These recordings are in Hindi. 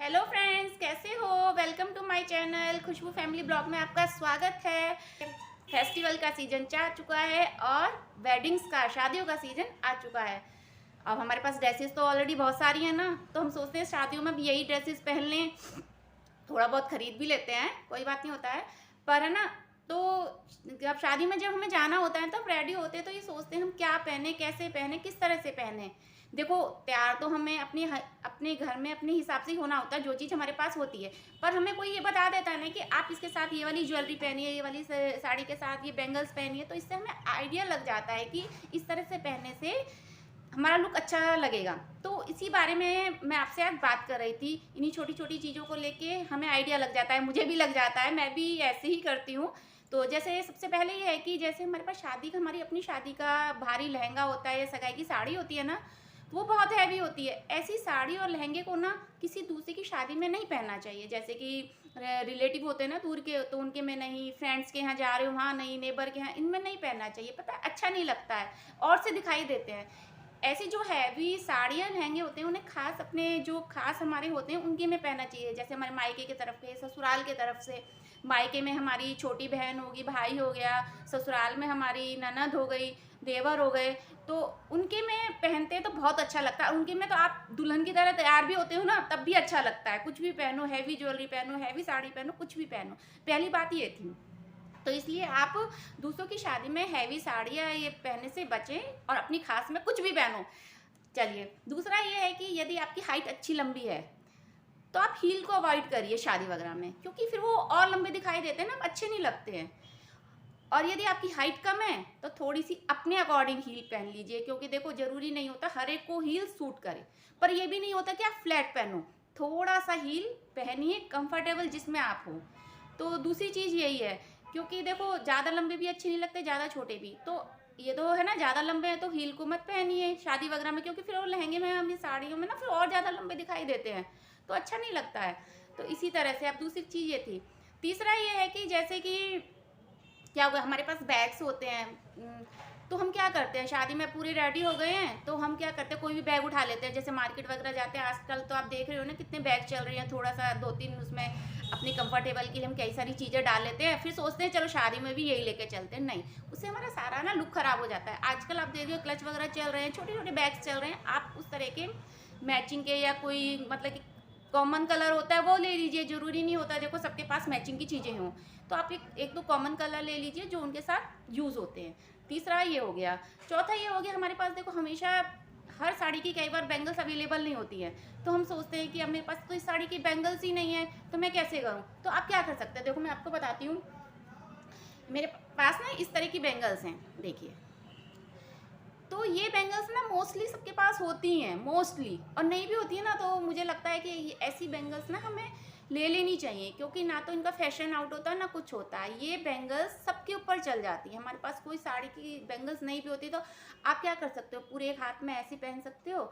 हेलो फ्रेंड्स, कैसे हो। Welcome to my channel Khushboo family vlog में आपका स्वागत है। फेस्टिवल का सीजन जा चुका है और वेडिंग्स का, शादियों का सीजन आ चुका है। अब हमारे पास ड्रेसेस तो ऑलरेडी बहुत सारी हैं ना, तो हम सोचते हैं शादियों में भी यही ड्रेसेस पहन लें। थोड़ा बहुत खरीद भी लेते हैं, कोई बात नहीं होता है, पर है ना। तो अब शादी में जब हमें जाना होता है तब रेडी होते हैं तो ये सोचते हैं हम क्या पहने, कैसे पहने, किस तरह से पहने। देखो, तैयार तो हमें अपने घर में अपने हिसाब से ही होना होता है, जो चीज़ हमारे पास होती है। पर हमें कोई ये बता देता है ना कि आप इसके साथ ये वाली ज्वेलरी पहनिए, ये वाली साड़ी के साथ ये बैंगल्स पहनिए, तो इससे हमें आइडिया लग जाता है कि इस तरह से पहनने से हमारा लुक अच्छा लगेगा। तो इसी बारे में मैं आपसे आज बात कर रही थी। इन्हीं छोटी छोटी चीज़ों को लेके हमें आइडिया लग जाता है, मुझे भी लग जाता है, मैं भी ऐसे ही करती हूँ। तो जैसे सबसे पहले ये है कि जैसे हमारे पास शादी का, हमारी अपनी शादी का भारी लहंगा होता है या सगाई की साड़ी होती है ना, वो बहुत हैवी होती है। ऐसी साड़ी और लहंगे को ना किसी दूसरे की शादी में नहीं पहनना चाहिए। जैसे कि रिलेटिव होते हैं ना दूर के, तो उनके में नहीं, फ्रेंड्स के यहाँ जा रहे हो वहाँ नहीं, नेबर के यहाँ, इनमें नहीं पहनना चाहिए। पता है, अच्छा नहीं लगता है और से दिखाई देते हैं। ऐसी जो हैवी साड़ियाँ लहंगे होते हैं उन्हें खास, अपने जो खास हमारे होते हैं उनके में पहनना चाहिए। जैसे हमारे मायके की तरफ से, ससुराल के तरफ से। मायके में हमारी छोटी बहन होगी, भाई हो गया, ससुराल में हमारी ननद हो गई, देवर हो गए, तो उनके में पहनते हैं तो बहुत अच्छा लगता है। उनके में तो आप दुल्हन की तरह तैयार भी होते हो ना, तब भी अच्छा लगता है। कुछ भी पहनो, हैवी ज्वेलरी पहनो, हैवी साड़ी पहनो, कुछ भी पहनो। पहली बात ये थी। तो इसलिए आप दूसरों की शादी में हैवी साड़ियाँ ये पहनने से बचें और अपनी खास में कुछ भी पहनो। चलिए, दूसरा ये है कि यदि आपकी हाइट अच्छी लंबी है तो आप हील को अवॉइड करिए शादी वगैरह में, क्योंकि फिर वो और लंबे दिखाई देते हैं ना, अच्छे नहीं लगते हैं। और यदि आपकी हाइट कम है तो थोड़ी सी अपने अकॉर्डिंग हील पहन लीजिए, क्योंकि देखो, जरूरी नहीं होता हर एक को हील सूट करे, पर ये भी नहीं होता कि आप फ्लैट पहनो। थोड़ा सा हील पहनिए कंफर्टेबल, जिसमें आप हो। तो दूसरी चीज़ यही है, क्योंकि देखो, ज़्यादा लंबे भी अच्छे नहीं लगते, ज़्यादा छोटे भी। तो ये तो है ना, ज़्यादा लंबे हैं तो हील को मत पहनिए शादी वगैरह में, क्योंकि फिर वो लहंगे में, अपनी साड़ियों में ना फिर और ज़्यादा लंबे दिखाई देते हैं, तो अच्छा नहीं लगता है। तो इसी तरह से अब दूसरी चीज़ ये थी। तीसरा ये है कि जैसे कि क्या हुआ, हमारे पास बैग्स होते हैं। तो हम क्या करते हैं, शादी में पूरे रेडी हो गए हैं तो हम क्या करते हैं, कोई भी बैग उठा लेते हैं। जैसे मार्केट वगैरह जाते हैं आजकल, तो आप देख रहे हो ना कितने बैग चल रहे हैं। थोड़ा सा दो तीन उसमें अपनी कंफर्टेबल के लिए हम कई सारी चीज़ें डाल लेते हैं, फिर सोचते हैं चलो शादी में भी यही लेके चलते हैं। नहीं, उससे हमारा सारा ना लुक खराब हो जाता है। आजकल आप देखिए क्लच वगैरह चल रहे हैं, छोटे छोटे बैग्स चल रहे हैं, आप उस तरह के मैचिंग के या कोई मतलब कि कॉमन कलर होता है वो ले लीजिए। जरूरी नहीं होता देखो सबके पास मैचिंग की चीज़ें हों, तो आप एक एक दो कॉमन कलर ले लीजिए जो उनके साथ यूज़ होते हैं। तीसरा ये हो गया। चौथा ये हो गया, हमारे पास देखो हमेशा हर साड़ी की कई बार बैंगल्स अवेलेबल नहीं होती है, तो हम सोचते हैं कि अब मेरे पास तो इस साड़ी की बैंगल्स ही नहीं है, तो मैं कैसे करूँ। तो आप क्या कर सकते हैं, देखो मैं आपको बताती हूँ। मेरे पास ना इस तरह की बैंगल्स हैं, देखिए। तो ये बैंगल्स ना मोस्टली सबके पास होती हैं, मोस्टली, और नहीं भी होती है ना, तो मुझे लगता है कि ऐसी बैंगल्स ना हमें ले लेनी चाहिए, क्योंकि ना तो इनका फैशन आउट होता है ना कुछ होता है। ये बैंगल्स सबके ऊपर चल जाती है। हमारे पास कोई साड़ी की बैंगल्स नहीं भी होती तो आप क्या कर सकते हो, पूरे एक हाथ में ऐसी पहन सकते हो,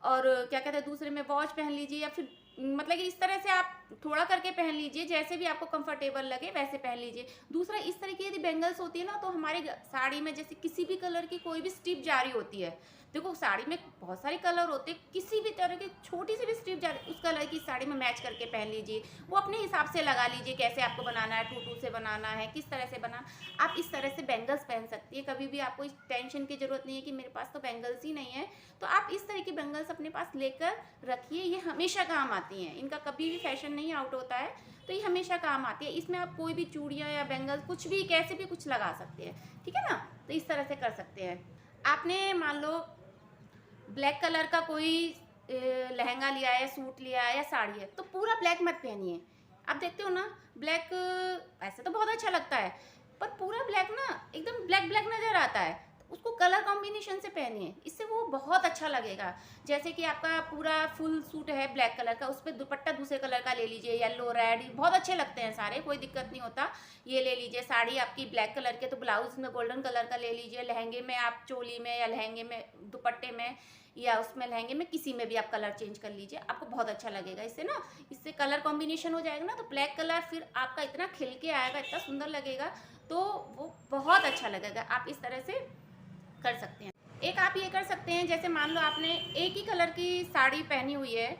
और क्या कहते हैं दूसरे में वॉच पहन लीजिए, या फिर मतलब कि इस तरह से आप थोड़ा करके पहन लीजिए, जैसे भी आपको कंफर्टेबल लगे वैसे पहन लीजिए। दूसरा, इस तरह की यदि बैंगल्स होती है ना, तो हमारे साड़ी में जैसे किसी भी कलर की कोई भी स्ट्रिप जारी होती है, देखो साड़ी में बहुत सारे कलर होते हैं, किसी भी तरह की छोटी सी भी स्ट्रिप जारी उस कलर की साड़ी में मैच करके पहन लीजिए। वो अपने हिसाब से लगा लीजिए, कैसे आपको बनाना है, टू से बनाना है, किस तरह से बनाना। आप इस तरह से बैंगल्स पहन सकती है। कभी भी आपको इस टेंशन की जरूरत नहीं है कि मेरे पास तो बैंगल्स ही नहीं है, तो आप इस तरह की बैंगल्स अपने पास लेकर रखिए। ये हमेशा काम आती हैं, इनका कभी भी फैशन नहीं आउट होता है, तो ये हमेशा काम आती है। इसमें आप कोई भी चूड़ियाँ या बैंगल्स कुछ भी कैसे भी कुछ लगा सकते हैं, ठीक है ना। तो इस तरह से कर सकते हैं। आपने मान लो ब्लैक कलर का कोई लहंगा लिया है, सूट लिया है या साड़ी है, तो पूरा ब्लैक मत पहनिए। आप देखते हो ना, ब्लैक ऐसे तो बहुत अच्छा लगता है, पर पूरा ब्लैक ना एकदम ब्लैक ब्लैक नज़र आता है। तो उसको कलर कॉम्बिनेशन से पहनिए, इससे वो बहुत अच्छा लगेगा। जैसे कि आपका पूरा फुल सूट है ब्लैक कलर का, उस पर दुपट्टा दूसरे कलर का ले लीजिए, येलो रेड, बहुत अच्छे लगते हैं सारे, कोई दिक्कत नहीं होता। ये ले लीजिए। साड़ी आपकी ब्लैक कलर के, तो ब्लाउज में गोल्डन कलर का ले लीजिए। लहंगे में आप चोली में या लहंगे में दुपट्टे में या उसमें लहंगे में किसी में भी आप कलर चेंज कर लीजिए, आपको बहुत अच्छा लगेगा। इससे ना, इससे कलर कॉम्बिनेशन हो जाएगा ना, तो ब्लैक कलर फिर आपका इतना खिल के आएगा, इतना सुंदर लगेगा, तो वो बहुत अच्छा लगेगा। आप इस तरह से कर सकते हैं। एक आप ये कर सकते हैं, जैसे मान लो आपने एक ही कलर की साड़ी पहनी हुई है,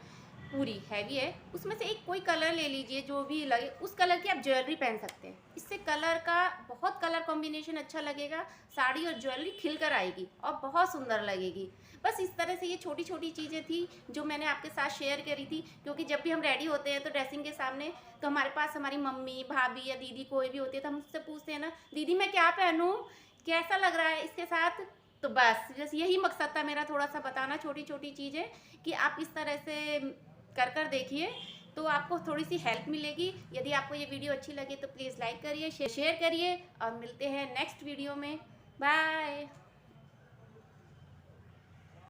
पूरी हैवी है, उसमें से एक कोई कलर ले लीजिए जो भी लगे, उस कलर की आप ज्वेलरी पहन सकते हैं। इससे कलर का बहुत कलर कॉम्बिनेशन अच्छा लगेगा, साड़ी और ज्वेलरी खिल कर आएगी और बहुत सुंदर लगेगी। बस इस तरह से ये छोटी छोटी चीज़ें थी जो मैंने आपके साथ शेयर करी थी, क्योंकि जब भी हम रेडी होते हैं तो ड्रेसिंग के सामने, तो हमारे पास हमारी मम्मी, भाभी या दीदी कोई भी होती है तो हम उससे पूछते हैं ना, दीदी मैं क्या पहनूं, कैसा लग रहा है इसके साथ। तो बस यही मकसद था मेरा, थोड़ा सा बताना छोटी छोटी चीज़ें कि आप इस तरह से कर देखिए तो आपको थोड़ी सी हेल्प मिलेगी। यदि आपको ये वीडियो अच्छी लगे तो प्लीज़ लाइक करिए, शेयर करिए और मिलते हैं नेक्स्ट वीडियो में। बाय।